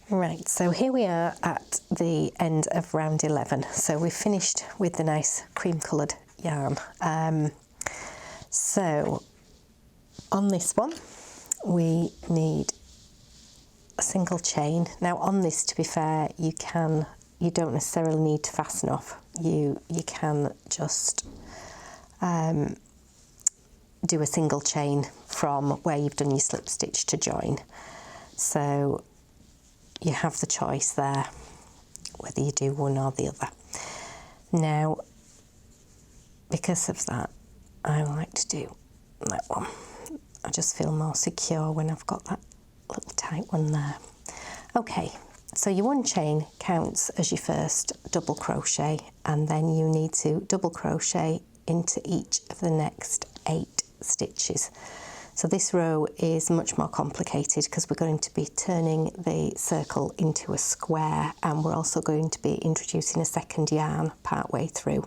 Right, so here we are at the end of round 11. So we've finished with the nice cream coloured yarn. So on this one, we need a single chain. Now on this, to be fair, you don't necessarily need to fasten off. You can just do a single chain from where you've done your slip stitch to join. So you have the choice there, whether you do one or the other. Now, because of that, I like to do that one. I just feel more secure when I've got that little tight one there. Okay, so your one chain counts as your first double crochet, and then you need to double crochet into each of the next 8 stitches. So this row is much more complicated because we're going to be turning the circle into a square, and we're also going to be introducing a second yarn part way through.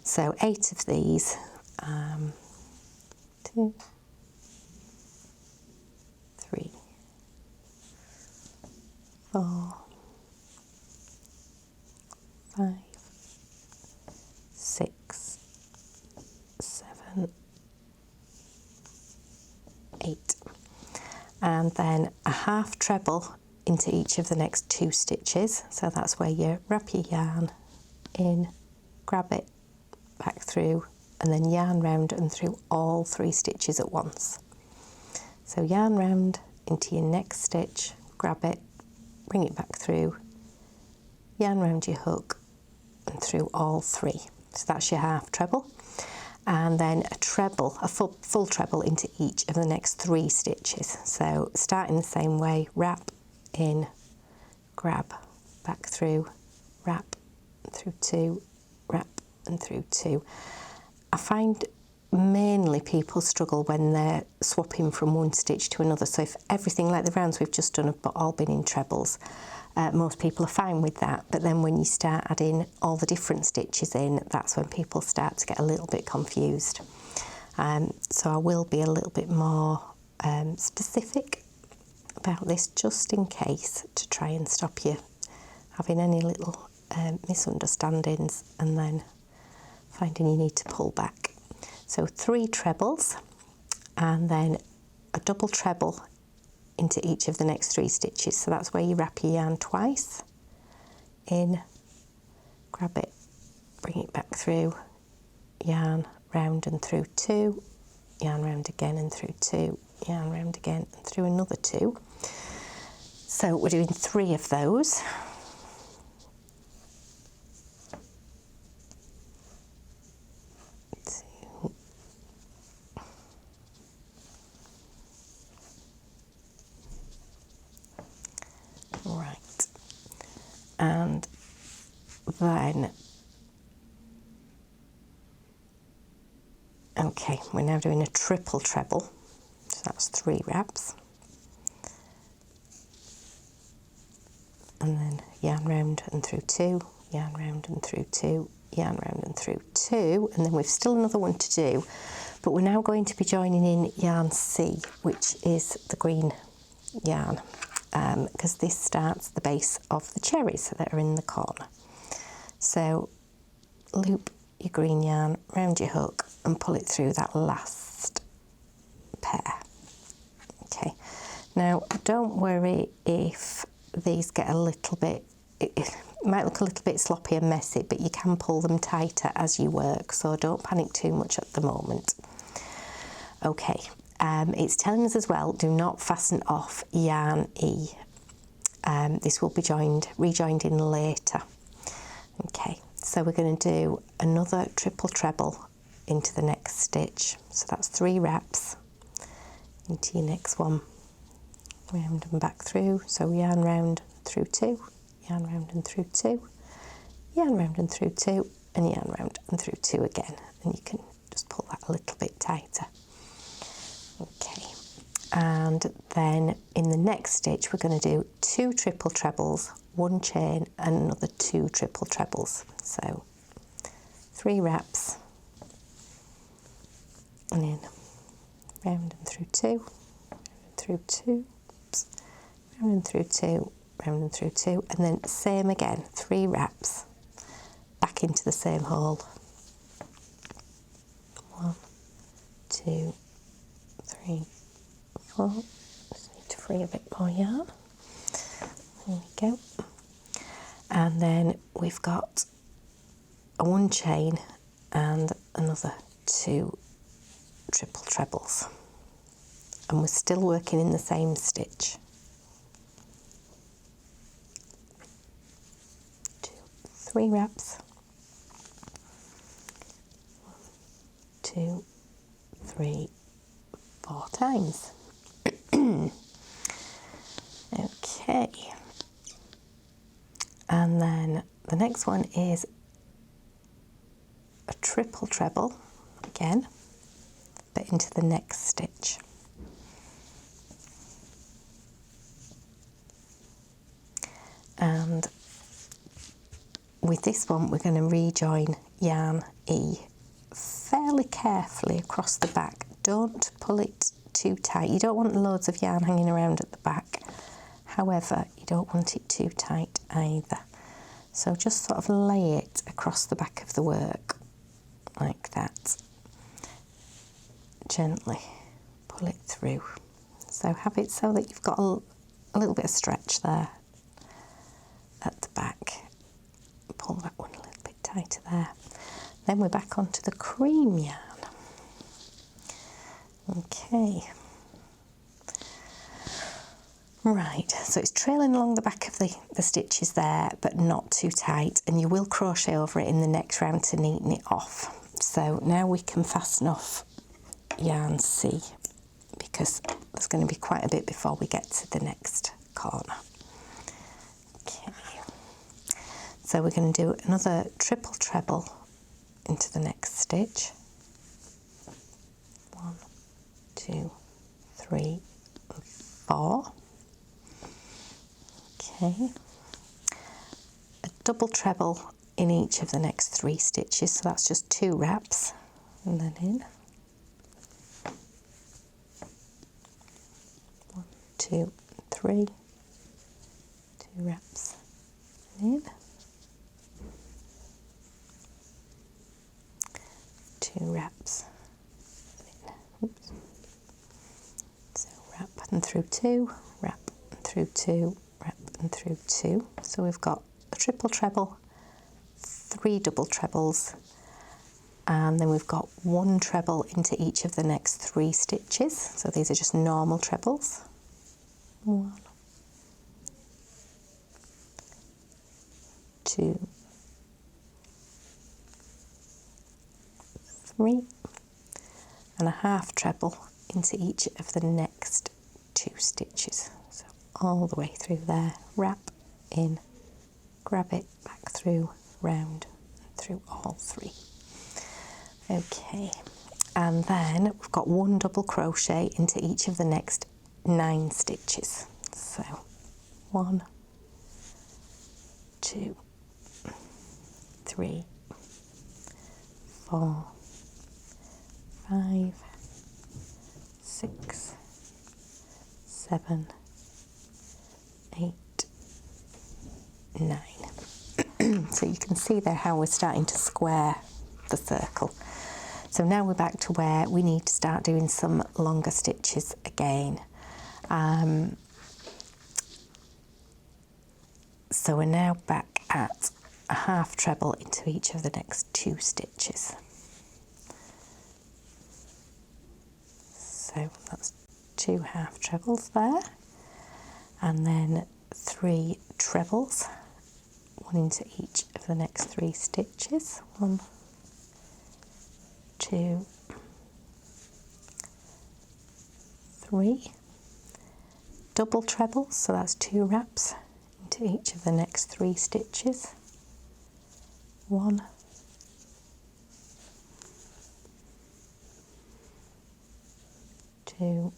So 8 of these, 2, 3, 4, 5, 6, 7, 8, and then a half treble into each of the next 2 stitches. So that's where you wrap your yarn in, grab it back through, and then yarn round and through all 3 stitches at once. So yarn round into your next stitch, grab it, bring it back through, yarn round your hook and through all 3. So that's your half treble. And then a treble, a full treble into each of the next 3 stitches. So starting the same way, wrap in, grab, back through, wrap through 2, wrap and through 2. I find mainly people struggle when they're swapping from one stitch to another. So if everything, like the rounds we've just done, have all been in trebles, most people are fine with that. But then when you start adding all the different stitches in, that's when people start to get a little bit confused. So I will be a little bit more specific about this, just in case, to try and stop you having any little misunderstandings and then finding you need to pull back. So 3 trebles, and then a double treble into each of the next 3 stitches. So that's where you wrap your yarn twice, in, grab it, bring it back through, yarn round and through 2, yarn round again and through 2, yarn round again and through another 2. So we're doing 3 of those. Right, and then, okay, we're now doing a triple treble, so that's 3 wraps, and then yarn round and through 2, yarn round and through 2, yarn round and through 2, and then we've still another one to do, but we're now going to be joining in yarn C, which is the green yarn, because this starts the base of the cherries that are in the corner. So loop your green yarn round your hook and pull it through that last pair. Okay, now don't worry if these get a little bit, it might look a little bit sloppy and messy, but you can pull them tighter as you work, so don't panic too much at the moment. Okay, it's telling us as well, do not fasten off yarn E. This will be rejoined in later. Okay, so we're going to do another triple treble into the next stitch. So that's 3 wraps into your next one, round and back through. So yarn round through 2, yarn round and through 2, yarn round and through 2, and yarn round and through 2 again. And you can just pull that a little bit tighter. Okay, and then in the next stitch we're going to do 2 triple trebles, 1 chain and another 2 triple trebles. So 3 wraps and then round and through 2, through 2, oops, round and through 2, round and through 2, and then same again, 3 wraps back into the same hole. 1, 2, 3, 4. Just need to free a bit more yarn. There we go. And then we've got a 1 chain and another 2 triple trebles, and we're still working in the same stitch. 2, 3 wraps. 1, 2, 3, 4 times. Okay, and then the next one is a triple treble again, but into the next stitch. And with this one we're going to rejoin yarn E fairly carefully across the back. Don't pull it too tight. You don't want loads of yarn hanging around at the back. However, you don't want it too tight either. So just sort of lay it across the back of the work like that. Gently pull it through. So have it so that you've got a little bit of stretch there at the back. Pull that one a little bit tighter there. Then we're back onto the cream yarn. Okay. Right, so it's trailing along the back of the stitches there, but not too tight, and you will crochet over it in the next round to neaten it off. So now we can fasten off yarn C, because there's going to be quite a bit before we get to the next corner. Okay, so we're going to do another triple treble into the next stitch. 1, 2, 3, 4. Okay, a double treble in each of the next 3 stitches, so that's just 2 wraps, and then in 1, 2, 3, 2 wraps, and in 2 wraps, and in. Oops. So wrap and through 2, wrap and through 2, wrap and through 2. So we've got a triple treble, 3 double trebles, and then we've got 1 treble into each of the next 3 stitches. So these are just normal trebles. 1, 2, 3, and a half treble into each of the next 2 stitches. So all the way through there, wrap in, grab it, back through, round, and through all 3. Okay, and then we've got 1 double crochet into each of the next 9 stitches. So 1, 2, 3, 4, 5, 6, 7, 8, 9. So you can see there how we're starting to square the circle. So now we're back to where we need to start doing some longer stitches again. So we're now back at a half treble into each of the next 2 stitches. So that's 2 half trebles there, and then 3 trebles, 1 into each of the next 3 stitches. 1, 2, 3. Double trebles, so that's 2 wraps into each of the next 3 stitches. 1, 2,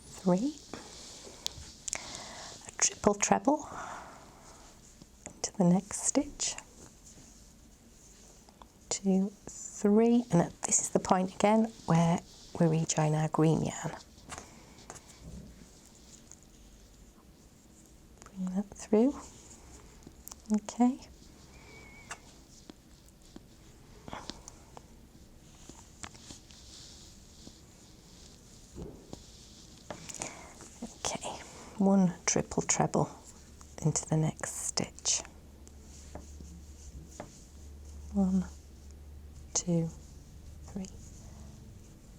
3, a triple treble into the next stitch, 2, 3, and this is the point again where we rejoin our green yarn. Bring that through. Okay. Okay, one triple treble into the next stitch. 1, 2, 3,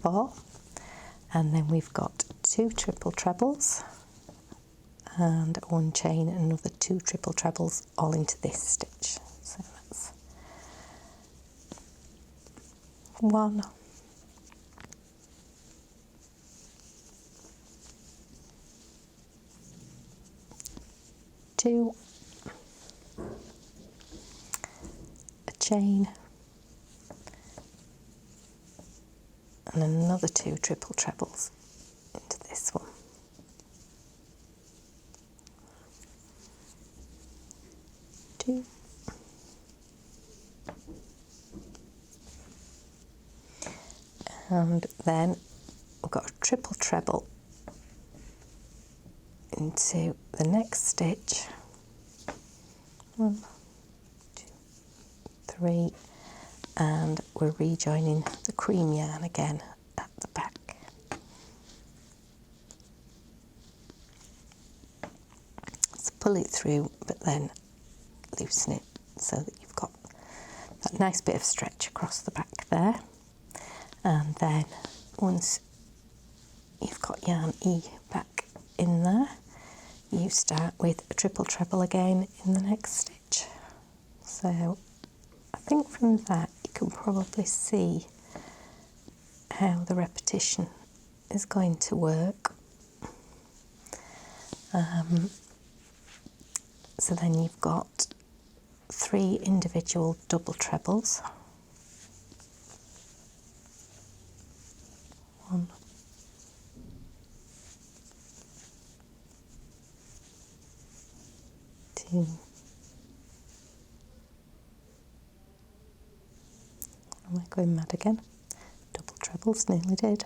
4, and then we've got 2 triple trebles and 1 chain and another 2 triple trebles all into this stitch. So that's 1, 2, a chain and another 2 triple trebles into this one. 2, and then we've got a triple treble into the next stitch. 1, 2, 3, and we're rejoining the cream yarn again at the back. So pull it through, but then loosen it so that you've got that nice bit of stretch across the back there. And then once you've got yarn E back in there, you start with a triple treble again in the next stitch. So I think from that you can probably see how the repetition is going to work. So then you've got 3 individual double trebles. 1, 2, am I going mad again? Double trebles, nearly did.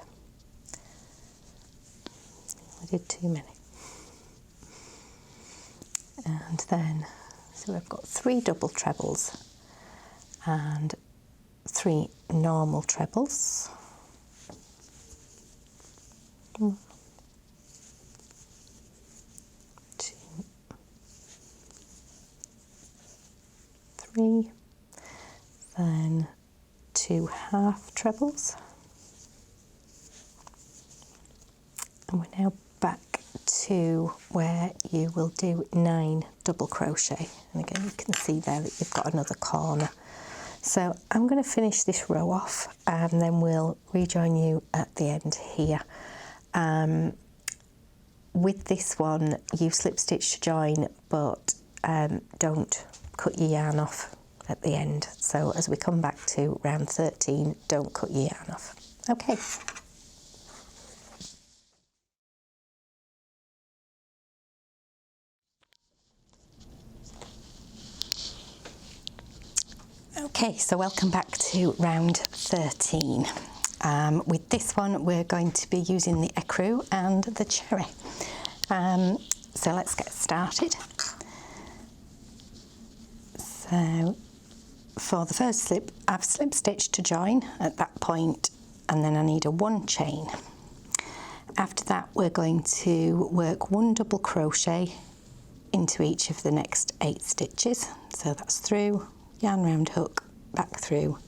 I did too many. And then, so we've got 3 double trebles and 3 normal trebles. 1, 2, 3, then 2 half trebles, and we're now back to where you will do 9 double crochet, and again you can see there that you've got another corner. So I'm going to finish this row off and then we'll rejoin you at the end here. With this one you slip stitch to join, but don't cut your yarn off at the end. So as we come back to round 13, don't cut your yarn off. Okay. Okay, so welcome back to round 13. With this one we're going to be using the ecru and the cherry. So let's get started. So for the first slip, I've slip stitched to join at that point, and then I need a 1 chain. After that we're going to work 1 double crochet into each of the next 8 stitches. So that's through, yarn round hook, back through,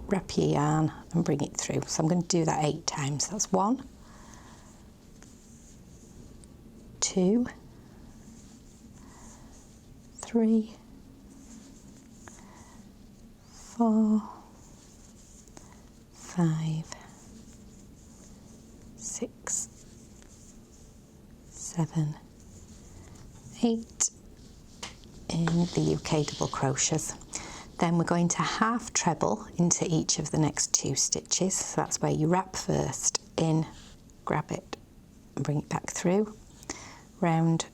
wrap your yarn and bring it through. So I'm going to do that 8 times. That's 1, 2, 3, 4, 5, 6, 7, 8 in the UK double crochets. Then we're going to half treble into each of the next 2 stitches. So that's where you wrap first, in, grab it and bring it back through, round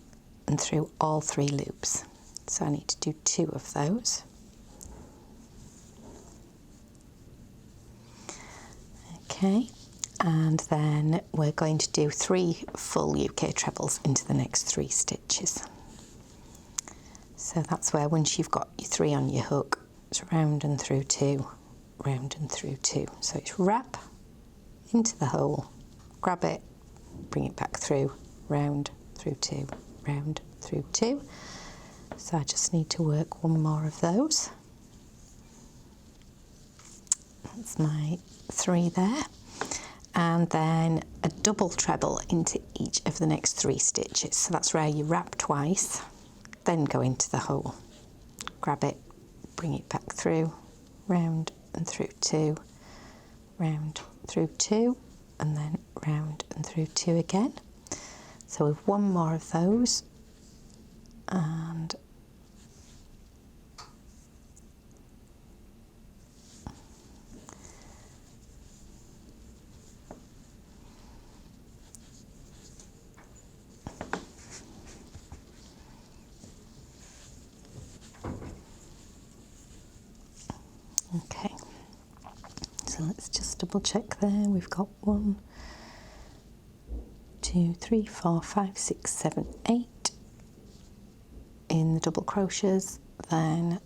and through all 3 loops. So I need to do 2 of those. Okay, and then we're going to do 3 full UK trebles into the next 3 stitches. So that's where, once you've got your 3 on your hook, it's round and through 2, round and through 2. So it's wrap into the hole, grab it, bring it back through, round, through 2, round, through 2. So I just need to work 1 more of those. That's my 3 there. And then a double treble into each of the next 3 stitches. So that's where you wrap twice, then go into the hole, grab it, bring it back through, round and through 2, round through 2, and then round and through 2 again. So with 1 more of those, and okay, so let's just double check there. We've got 1, 2, 3, 4, 5, 6, 7, 8 in the double crochets, then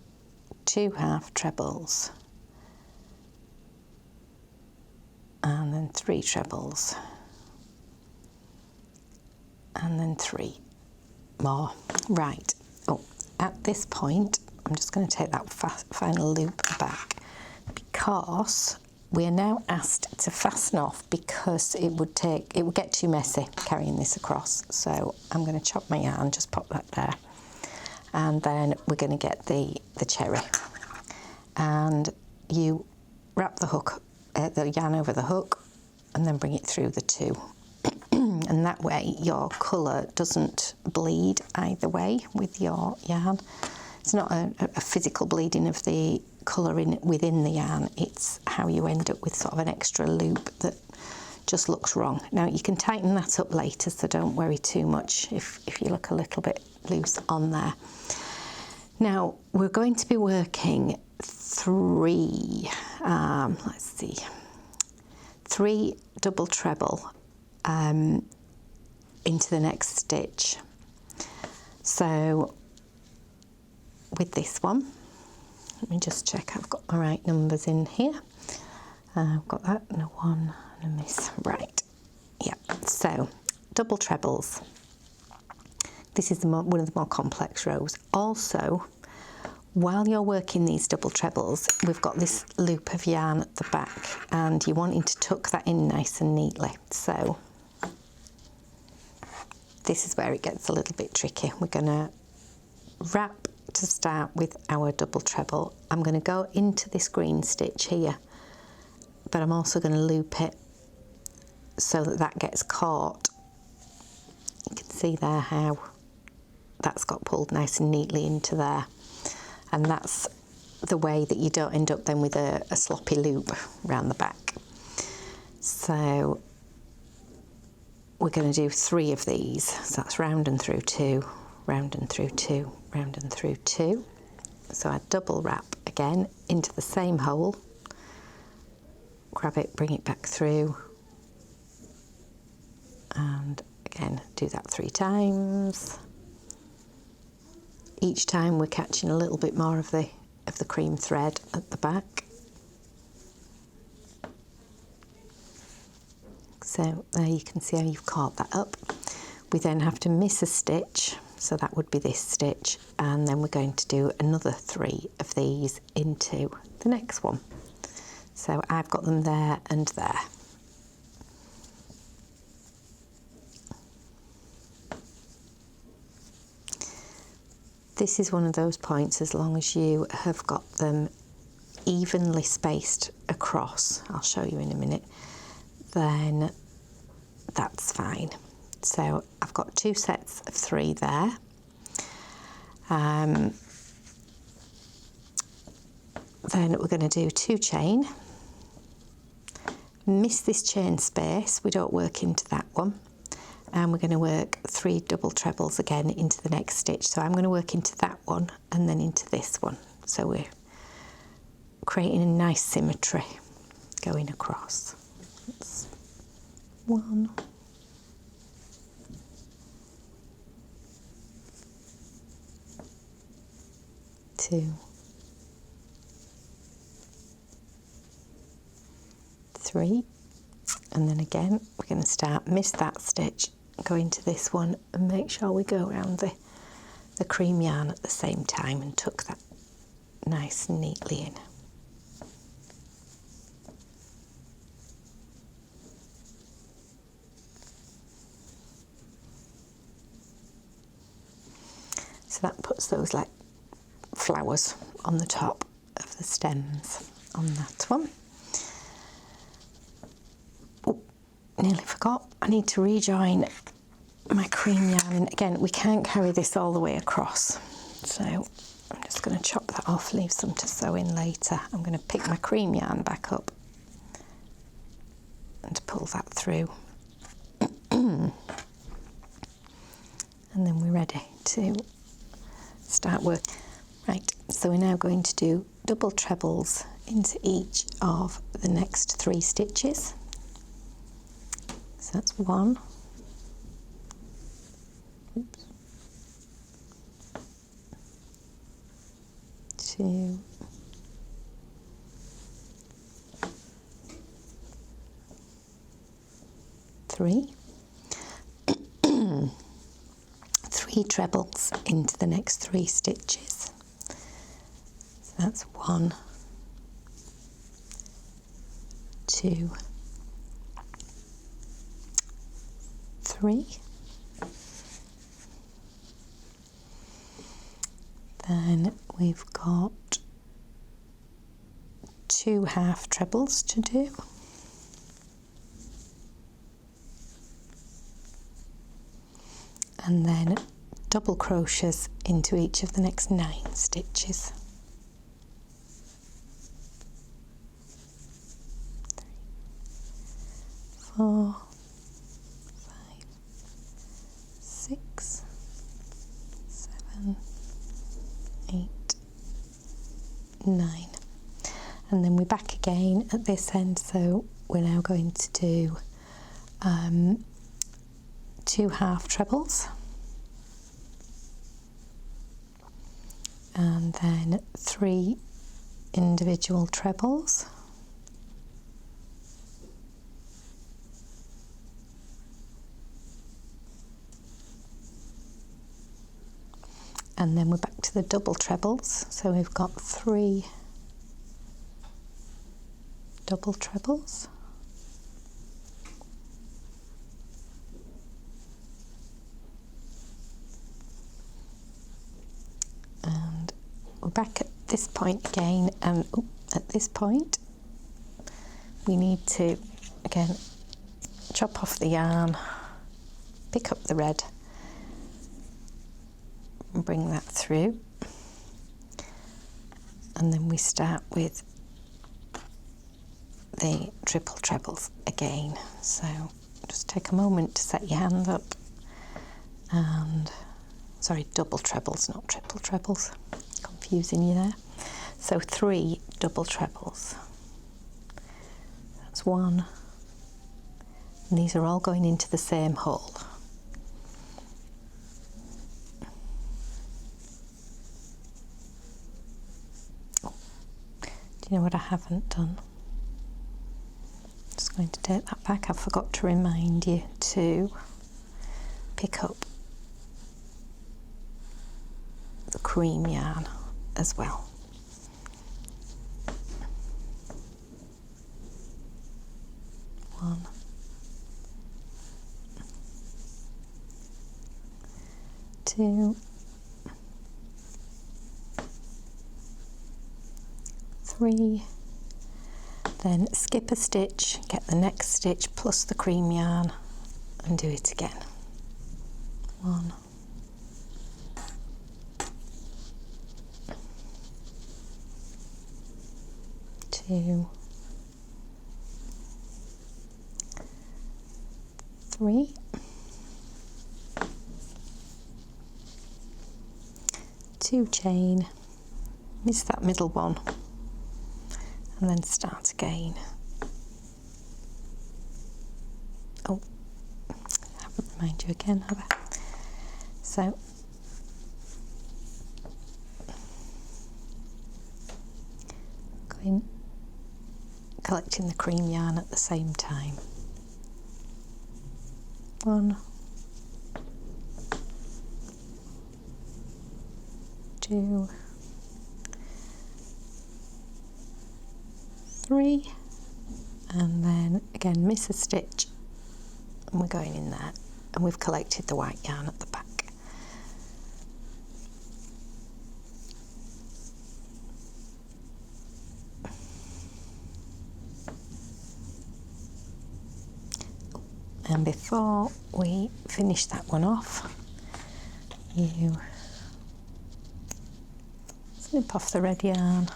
2 half trebles, and then 3 trebles, and then 3 more. Right, oh, at this point I'm just going to take that final loop back, because we are now asked to fasten off, because it would get too messy carrying this across. So I'm going to chop my yarn, just pop that there, and then we're going to get the cherry, and you wrap the hook, the yarn over the hook, and then bring it through the 2. And that way your colour doesn't bleed either way with your yarn. It's not a physical bleeding of the colour within the yarn, it's how you end up with sort of an extra loop that just looks wrong. Now you can tighten that up later, so don't worry too much if you look a little bit loose on there. Now we're going to be working 3 double treble into the next stitch. So with this one, let me just check I've got the right numbers in here. I've got that and a 1 and a miss. Right, yeah, so double trebles. This is one of the more complex rows. Also, while you're working these double trebles, we've got this loop of yarn at the back, and you're wanting to tuck that in nice and neatly. So this is where it gets a little bit tricky. We're going to wrap to start with our double treble. I'm going to go into this green stitch here, but I'm also going to loop it so that gets caught. You can see there how that's got pulled nice and neatly into there, and that's the way that you don't end up then with a sloppy loop around the back. So we're going to do 3 of these. So that's round and through 2, round and through 2, round and through 2. So I double wrap again into the same hole, grab it, bring it back through, and again do that 3 times. Each time we're catching a little bit more of the cream thread at the back. So there you can see how you've caught that up. We then have to miss a stitch, so that would be this stitch, and then we're going to do another 3 of these into the next one. So I've got them there and there. This is one of those points, as long as you have got them evenly spaced across, I'll show you in a minute, then that's fine. So I've got 2 sets of 3 there. Then we're going to do 2 chain. Miss this chain space, we don't work into that one. And we're going to work 3 double trebles again into the next stitch. So I'm going to work into that one and then into this one. So we're creating a nice symmetry going across. Let's 1, 2, 3, and then again we're going to start, miss that stitch, go into this one and make sure we go around the cream yarn at the same time and tuck that nice and neatly in. So that puts those like flowers on the top of the stems on that one. Oh, nearly forgot, I need to rejoin my cream yarn. Again, we can't carry this all the way across, so I'm just going to chop that off, leave some to sew in later. I'm going to pick my cream yarn back up and pull that through. And then we're ready to start work. Right, so we're now going to do double trebles into each of the next 3 stitches. So that's 1, oops, 2, 3, 3 trebles into the next 3 stitches. So that's 1, 2, 3. Then we've got 2 half trebles to do. And then double crochets into each of the next 9 stitches. 3, 4, 5, 6, 7, 8, 9. And then we're back again at this end, so we're now going to do 2 half trebles and then 3 individual trebles, and then we're back to the double trebles, so we've got 3 double trebles, and we're back at this point again, and at this point we need to again chop off the yarn, pick up the red and bring that through, and then we start with the triple trebles again. So just take a moment to set your hand up, and sorry, double trebles, not triple trebles, confusing you there. So 3 double trebles, that's 1, and these are all going into the same hole. Do you know what I haven't done? Just going to take that back. I forgot to remind you to pick up the cream yarn as well. One, 2, 3, then skip a stitch, get the next stitch plus the cream yarn and do it again. 1, 2, 3, 2 chain, miss that middle one, and then start again. Oh, find you again, Heather. So going, collecting the cream yarn at the same time. 1, 2, 3, and then again miss a stitch, and we're going in there, and we've collected the white yarn at the back. And before we finish that one off, you snip off the red yarn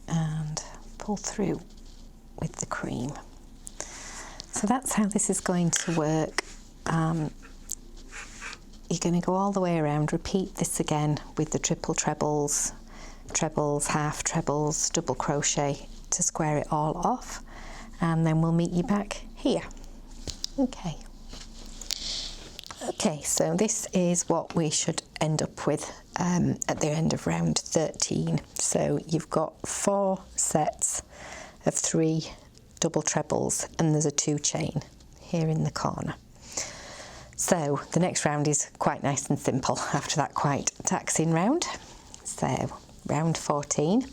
and pull through with the cream. So that's how this is going to work. You're going to go all the way around, repeat this again with the triple trebles, trebles, half trebles, double crochet to square it all off, and then we'll meet you back here. Okay, so this is what we should end up with at the end of round 13. So you've got 4 sets of 3 double trebles, and there's a 2 chain here in the corner. So the next round is quite nice and simple after that quite taxing round. So round 14,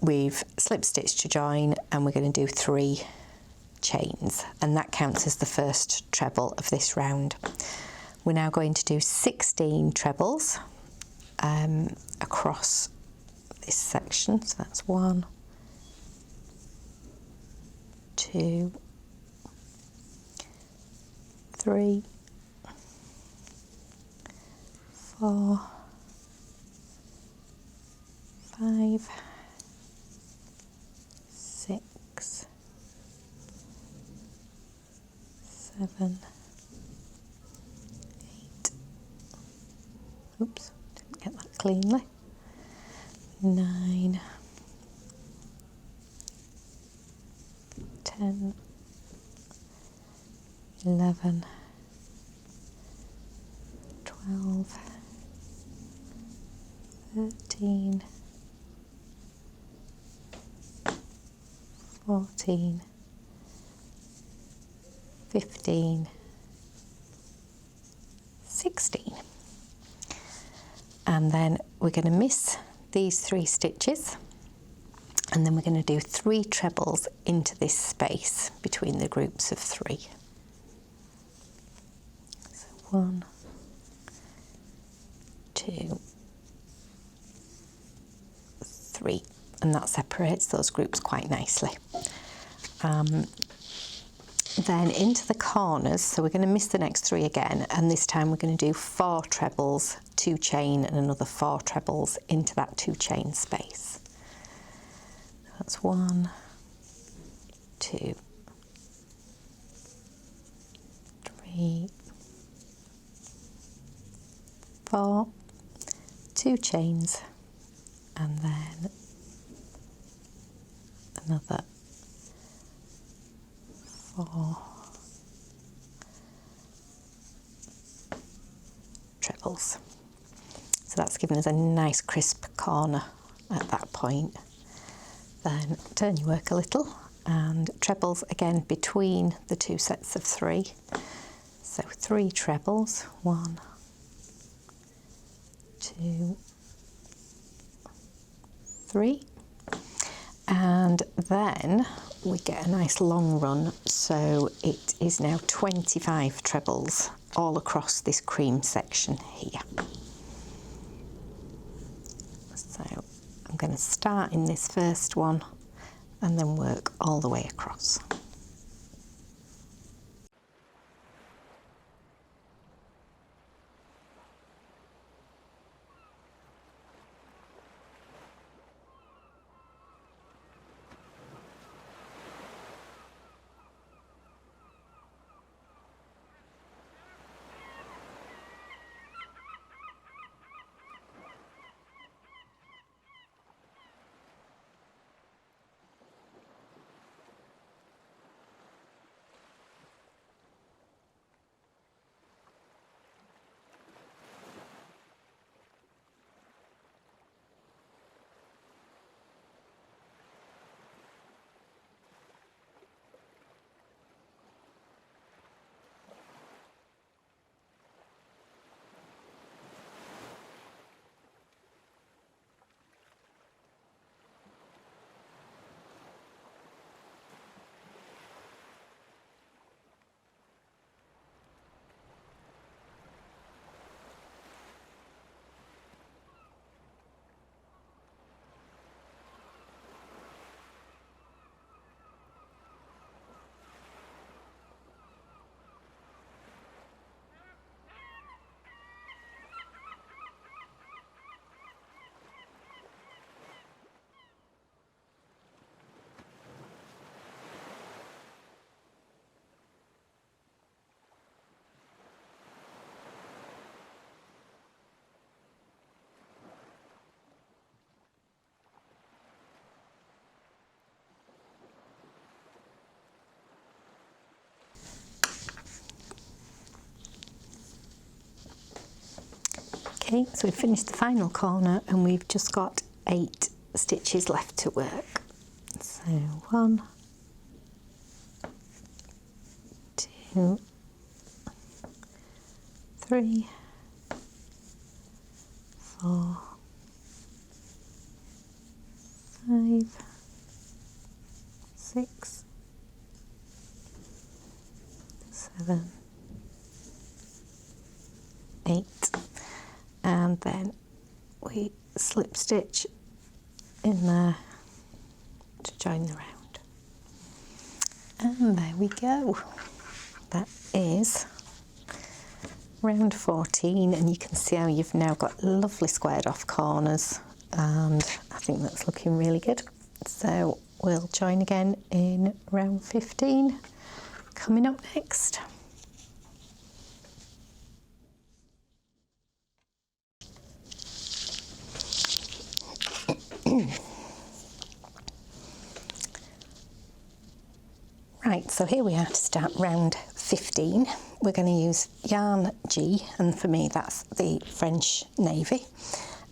we've slip stitched to join, and we're going to do 3 chains, and that counts as the first treble of this round. We're now going to do 16 trebles across this section. So that's 1, 2, 3, 4, 5, 6, 7, 8, oops, didn't get that cleanly, 9, 10, 11, 12, 13, 14, 15, 16. And then we're going to miss these 3 stitches, and then we're going to do 3 trebles into this space between the groups of 3. So 1, 2, 3, and that separates those groups quite nicely. Then into the corners, so we're going to miss the next 3 again, and this time we're going to do 4 trebles, 2 chain, and another 4 trebles into that 2 chain space. That's 1, 2, 3, 4, 2 chains, and then another 4 trebles. So that's given us a nice crisp corner at that point. Then turn your work a little, and trebles again between the 2 sets of 3. So 3 trebles, 1, 2, 3. And then we get a nice long run, so it is now 25 trebles all across this cream section here. So I'm going to start in this first one and then work all the way across. Okay, so we've finished the final corner and we've just got 8 stitches left to work. So 1, 2, 3, 4, 5, 6, 7, 8, and then we slip stitch in there to join the round. And there we go. That is round 14, and you can see how you've now got lovely squared off corners, and I think that's looking really good. So we'll join again in round 15 coming up next. Right, so here we are to start round 15. We're going to use yarn G, and for me that's the French Navy,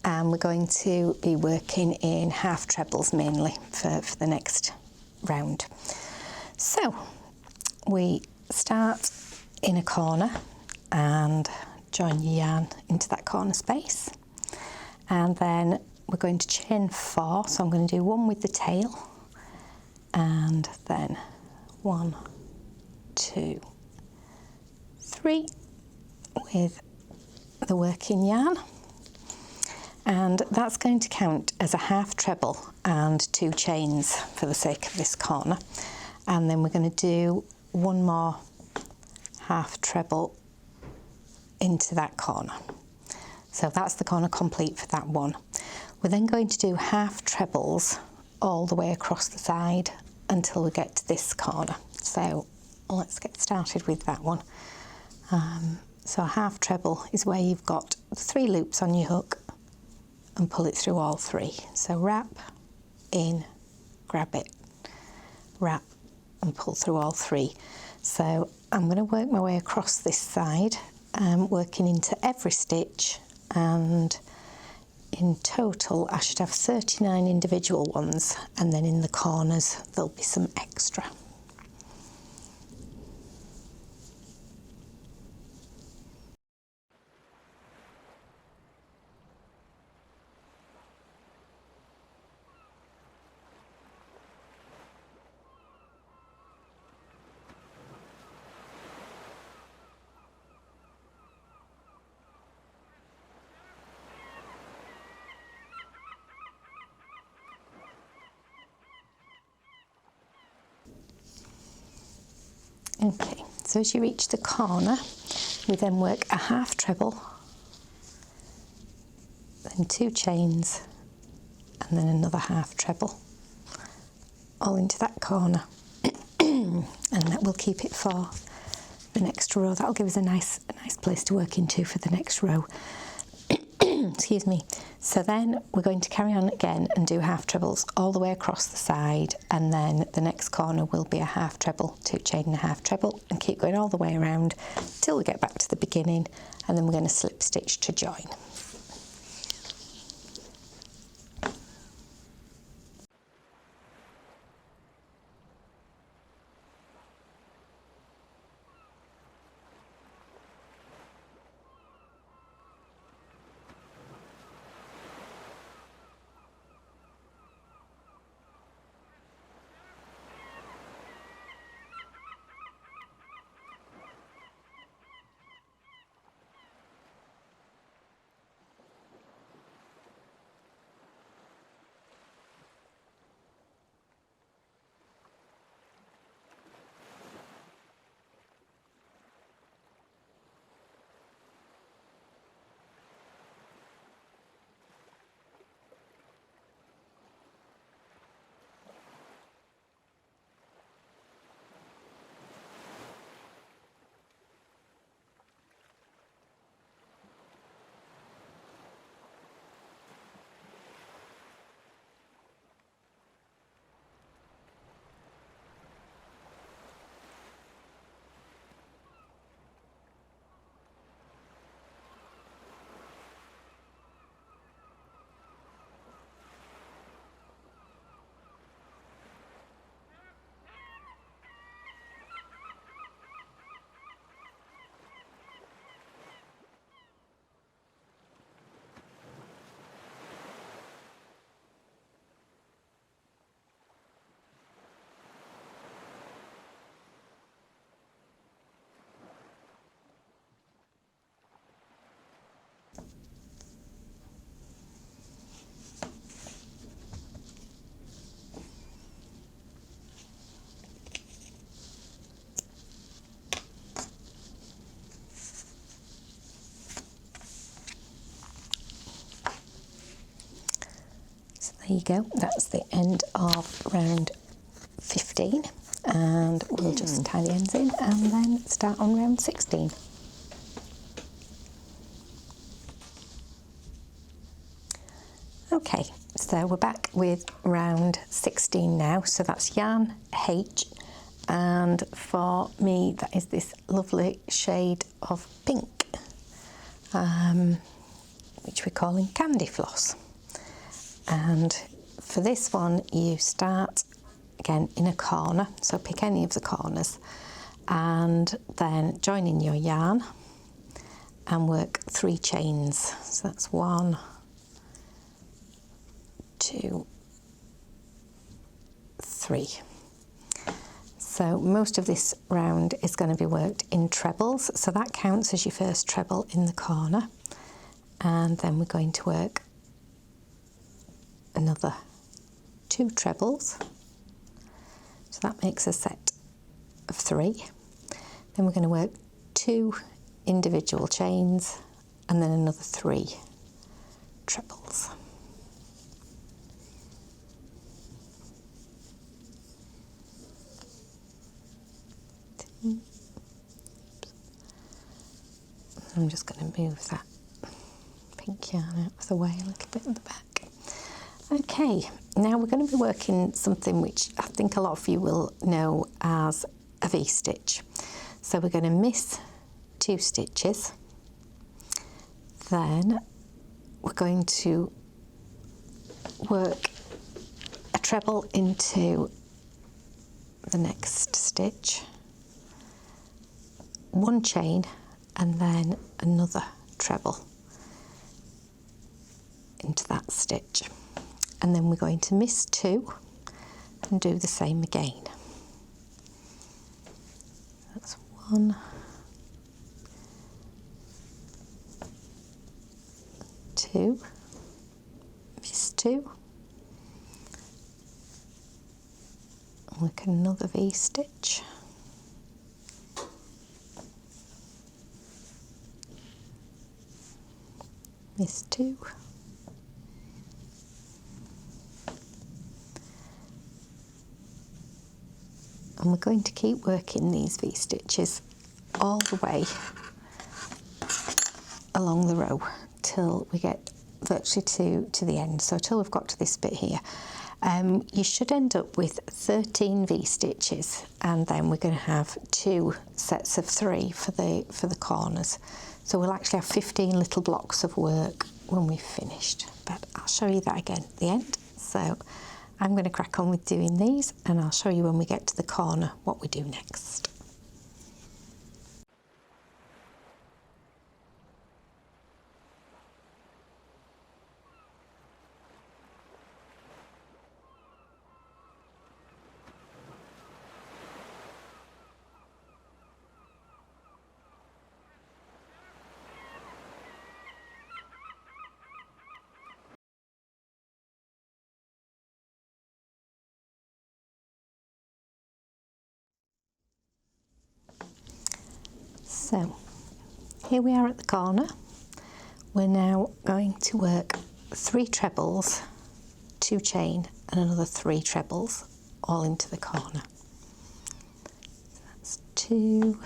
and we're going to be working in half trebles mainly for the next round. So we start in a corner and join your yarn into that corner space, and then we're going to chain 4, so I'm going to do 1 with the tail, and then 1, 2, 3 with the working yarn, and that's going to count as a half treble and 2 chains for the sake of this corner. And then we're going to do 1 more half treble into that corner. So that's the corner complete for that one. We're then going to do half trebles all the way across the side until we get to this corner. So let's get started with that one. So a half treble is where you've got 3 loops on your hook and pull it through all 3. So wrap, in, grab it, wrap and pull through all 3. So I'm going to work my way across this side, working into every stitch, and in total I should have 39 individual ones, and then in the corners there'll be some extra. Okay, so as you reach the corner, we then work a half treble, then 2 chains, and then another half treble, all into that corner. And that will keep it for the next row. That'll give us a nice place to work into for the next row. Excuse me. So then we're going to carry on again and do half trebles all the way across the side, and then the next corner will be a half treble, 2 chain and a half treble, and keep going all the way around till we get back to the beginning, and then we're going to slip stitch to join. There you go, that's the end of round 15, and we'll just tie the ends in and then start on round 16. Okay, so we're back with round 16 now, so that's yarn H, and for me that is this lovely shade of pink, which we're calling Candy Floss. And for this one you start again in a corner, so pick any of the corners and then join in your yarn and work 3 chains. So that's 1, 2, 3. So most of this round is going to be worked in trebles, so that counts as your first treble in the corner, and then we're going to work another 2 trebles, so that makes a set of 3. Then we're going to work 2 individual chains and then another 3 trebles. I'm just going to move that pink yarn out of the way a little bit at the back. Okay, now we're going to be working something which I think a lot of you will know as a V-stitch. So we're going to miss 2 stitches, then we're going to work a treble into the next stitch, 1 chain and then another treble into that stitch, and then we're going to miss 2 and do the same again. That's 1, 2, miss 2, work another V-stitch, miss 2, and we're going to keep working these V-stitches all the way along the row till we get virtually to the end, so till we've got to this bit here. You should end up with 13 V-stitches, and then we're going to have 2 sets of 3 for the corners. So we'll actually have 15 little blocks of work when we've finished, but I'll show you that again at the end. So I'm going to crack on with doing these, and I'll show you when we get to the corner what we do next. So here we are at the corner. We're now going to work 3 trebles, 2 chain and another 3 trebles all into the corner. So that's 2,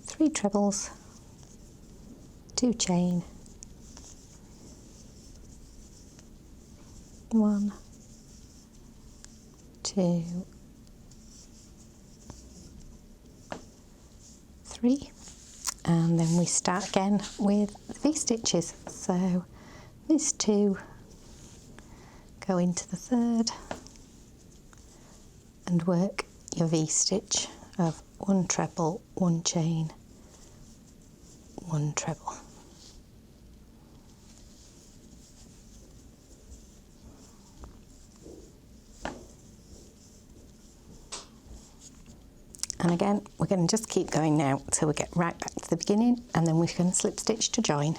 3 trebles, 2 chain, 1, 2, 3, and then we start again with the V-stitches. So miss 2, go into the 3rd and work your V-stitch of 1 treble, 1 chain, 1 treble. And again, we're going to just keep going now till we get right back to the beginning, and then we can slip stitch to join.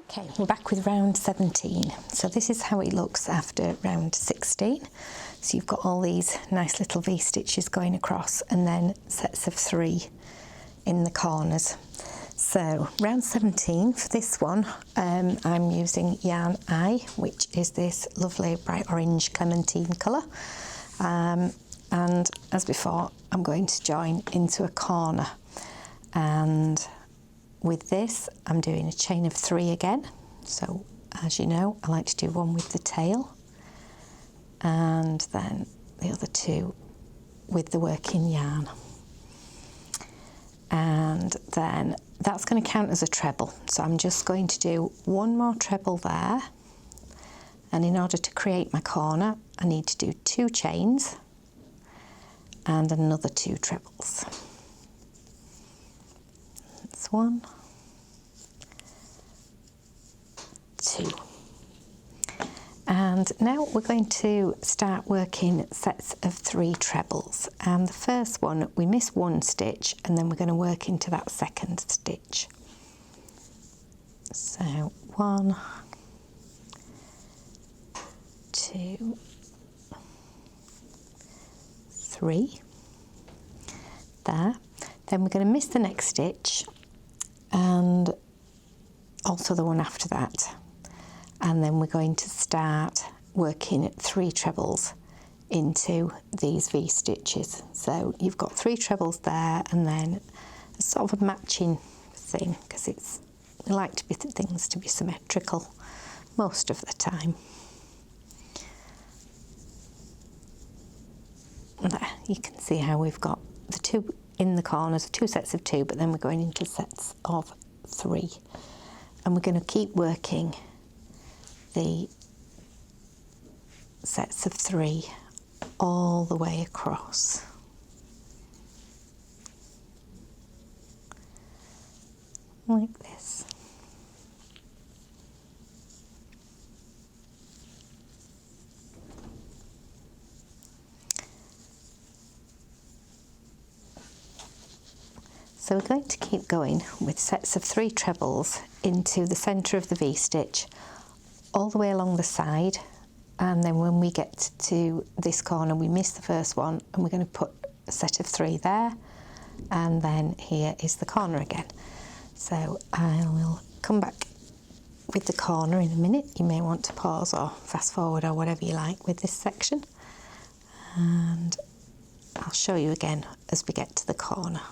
Okay, we're back with round 17. So this is how it looks after round 16. So you've got all these nice little V-stitches going across and then sets of 3 in the corners. So round 17 for this one, I'm using yarn I, which is this lovely bright orange clementine colour. And as before, I'm going to join into a corner. And with this, I'm doing a chain of 3 again. So as you know, I like to do one with the tail and then the other 2 with the working yarn. And then that's going to count as a treble. So I'm just going to do 1 more treble there. And in order to create my corner, I need to do 2 chains and another 2 trebles. That's 1, 2. And now we're going to start working sets of 3 trebles. And the first one, we miss 1 stitch and then we're going to work into that second stitch. So 1, 2, 3, there. Then we're going to miss the next stitch and also the one after that. And then we're going to start working 3 trebles into these V stitches. So you've got 3 trebles there and then a sort of a matching thing, because we like things to be symmetrical most of the time. There, you can see how we've got the 2 in the corners, 2 sets of 2, but then we're going into sets of 3. And we're going to keep working the sets of 3 all the way across. Like this. So we're going to keep going with sets of 3 trebles into the centre of the V-stitch, all the way along the side, and then when we get to this corner we miss the first one and we're going to put a set of 3 there, and then here is the corner again. So I will come back with the corner in a minute. You may want to pause or fast forward or whatever you like with this section, and I'll show you again as we get to the corner.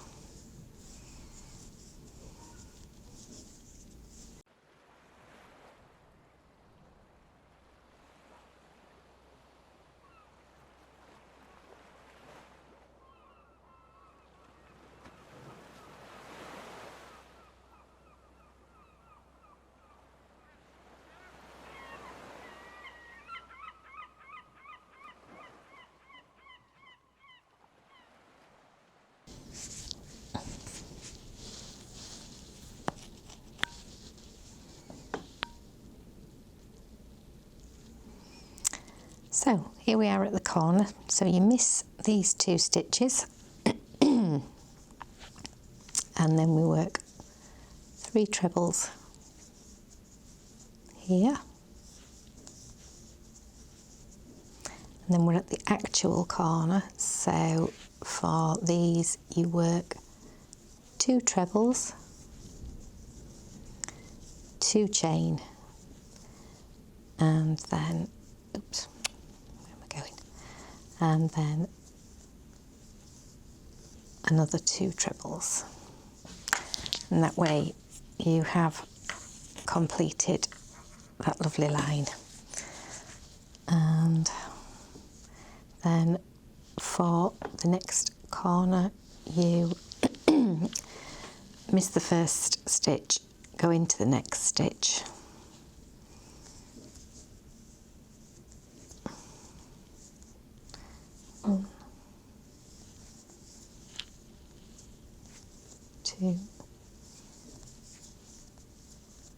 So here we are at the corner, so you miss these 2 stitches and then we work 3 trebles here, and then we're at the actual corner. So for these you work 2 trebles, 2 chain, and then and then another 2 trebles, and that way you have completed that lovely line. And then for the next corner you miss the first stitch, go into the next stitch, two,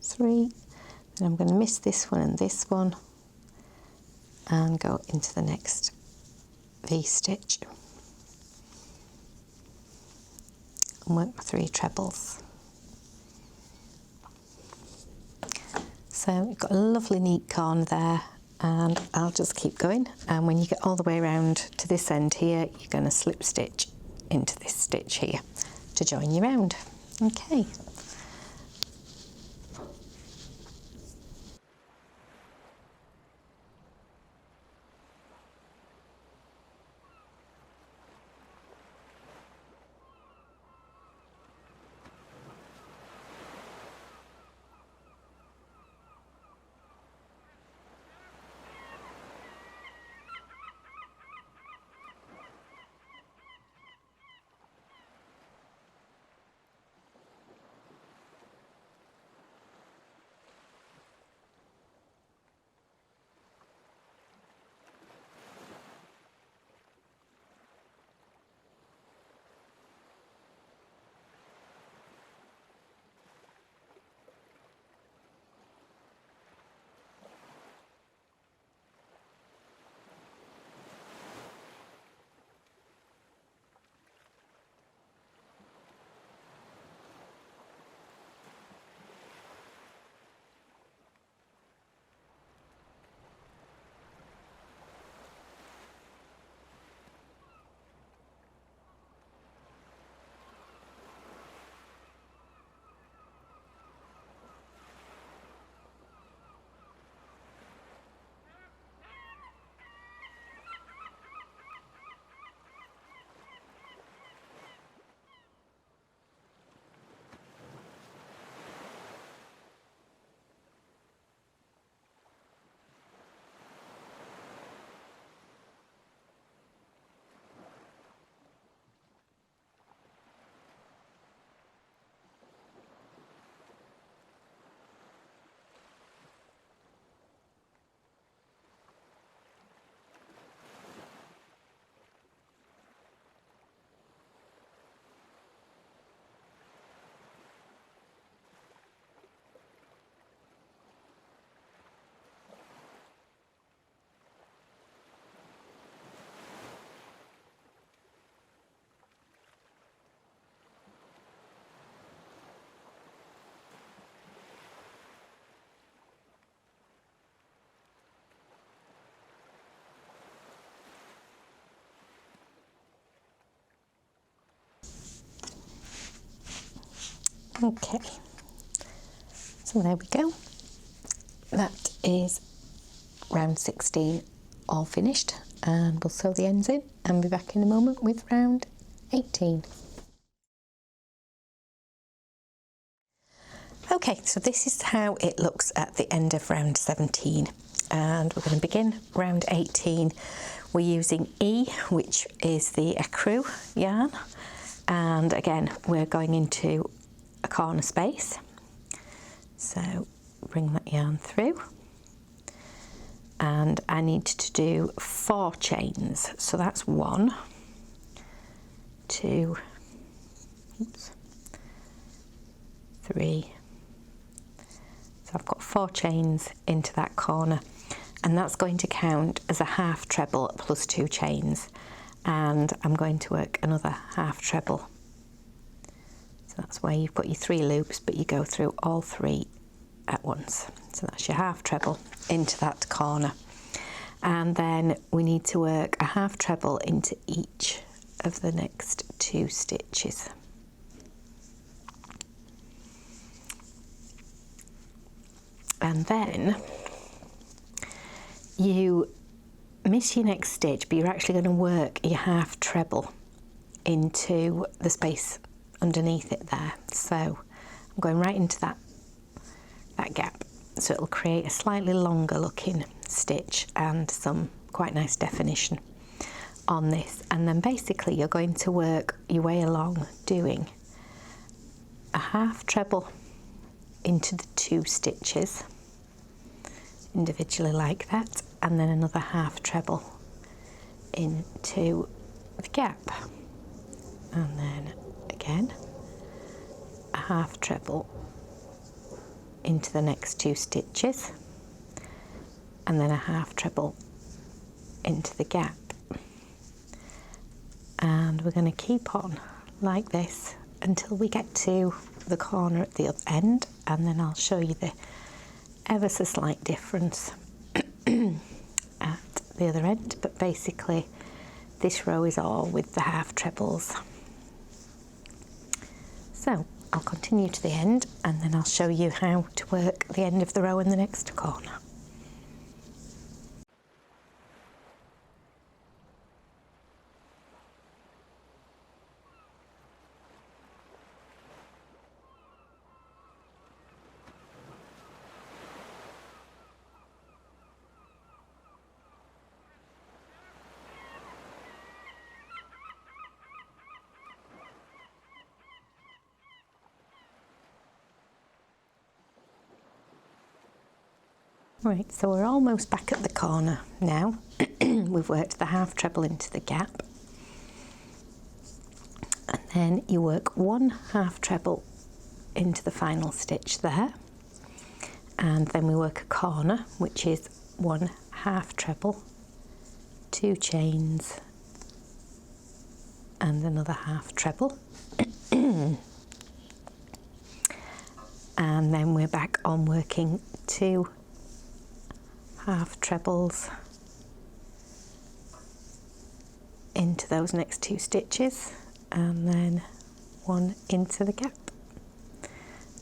3, then I'm going to miss this one and this one and go into the next V-stitch and work my 3 trebles. So you've got a lovely neat corner there, and I'll just keep going, and when you get all the way around to this end here, you're going to slip stitch into this stitch here to join your round. Okay. Okay, so there we go. That is round 16 all finished, and we'll sew the ends in and be back in a moment with round 18. Okay, so this is how it looks at the end of round 17, and we're going to begin round 18. We're using E, which is the ecru yarn, and again we're going into a corner space. So bring that yarn through, and I need to do 4 chains. So that's 1, 2, 3. So I've got 4 chains into that corner, and that's going to count as a half treble plus 2 chains, and I'm going to work another half treble. So that's where you've got your 3 loops, but you go through all 3 at once. So that's your half treble into that corner. And then we need to work a half treble into each of the next 2 stitches. And then you miss your next stitch, but you're actually going to work your half treble into the space underneath it there. So I'm going right into that gap, so it'll create a slightly longer looking stitch and some quite nice definition on this. And then basically you're going to work your way along doing a half treble into the 2 stitches individually like that, and then another half treble into the gap, and then again a half treble into the next 2 stitches, and then a half treble into the gap. And we're going to keep on like this until we get to the corner at the other end, and then I'll show you the ever so slight difference at the other end, but basically this row is all with the half trebles. So I'll continue to the end and then I'll show you how to work the end of the row in the next corner. Right, so we're almost back at the corner now. We've worked the half treble into the gap, and then you work one half treble into the final stitch there, and then we work a corner, which is one half treble, 2 chains and another half treble. And then we're back on working 2 half trebles into those next 2 stitches, and then 1 into the gap.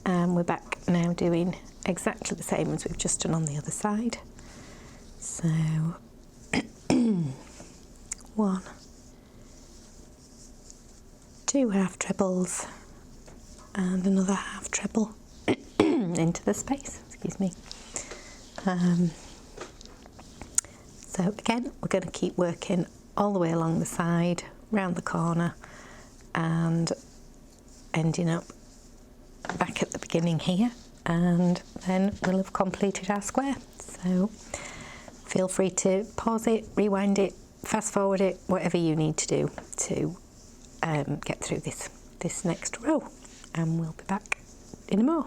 And we're back now doing exactly the same as we've just done on the other side. So 1, 2 half trebles and another half treble into the space, excuse me. So again, we're going to keep working all the way along the side, round the corner, and ending up back at the beginning here, and then we'll have completed our square. So feel free to pause it, rewind it, fast forward it, whatever you need to do to get through this next row, and we'll be back in a more.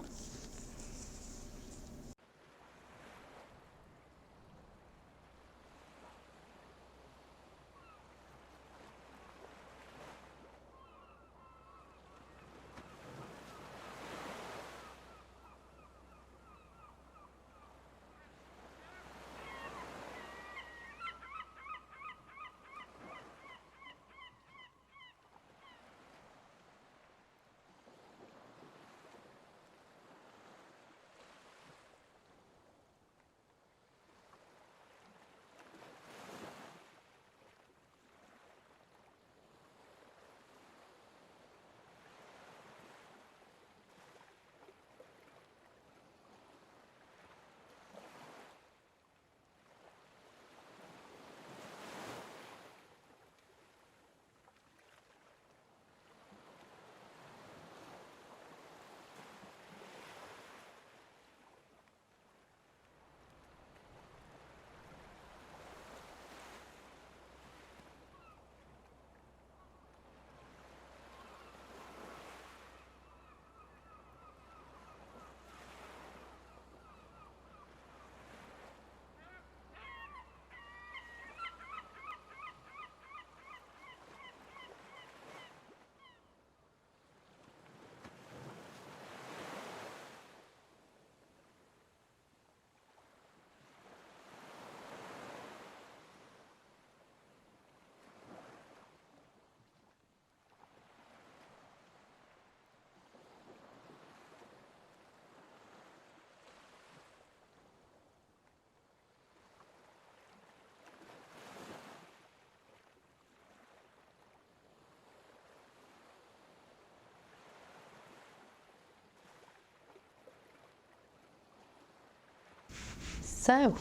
So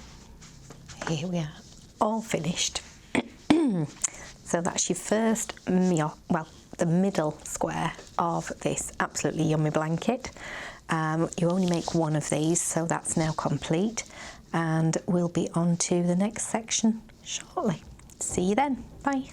here we are, all finished. So that's your first meal, well, the middle square of this absolutely yummy blanket. You only make 1 of these, so that's now complete, and we'll be on to the next section shortly. See you then. Bye.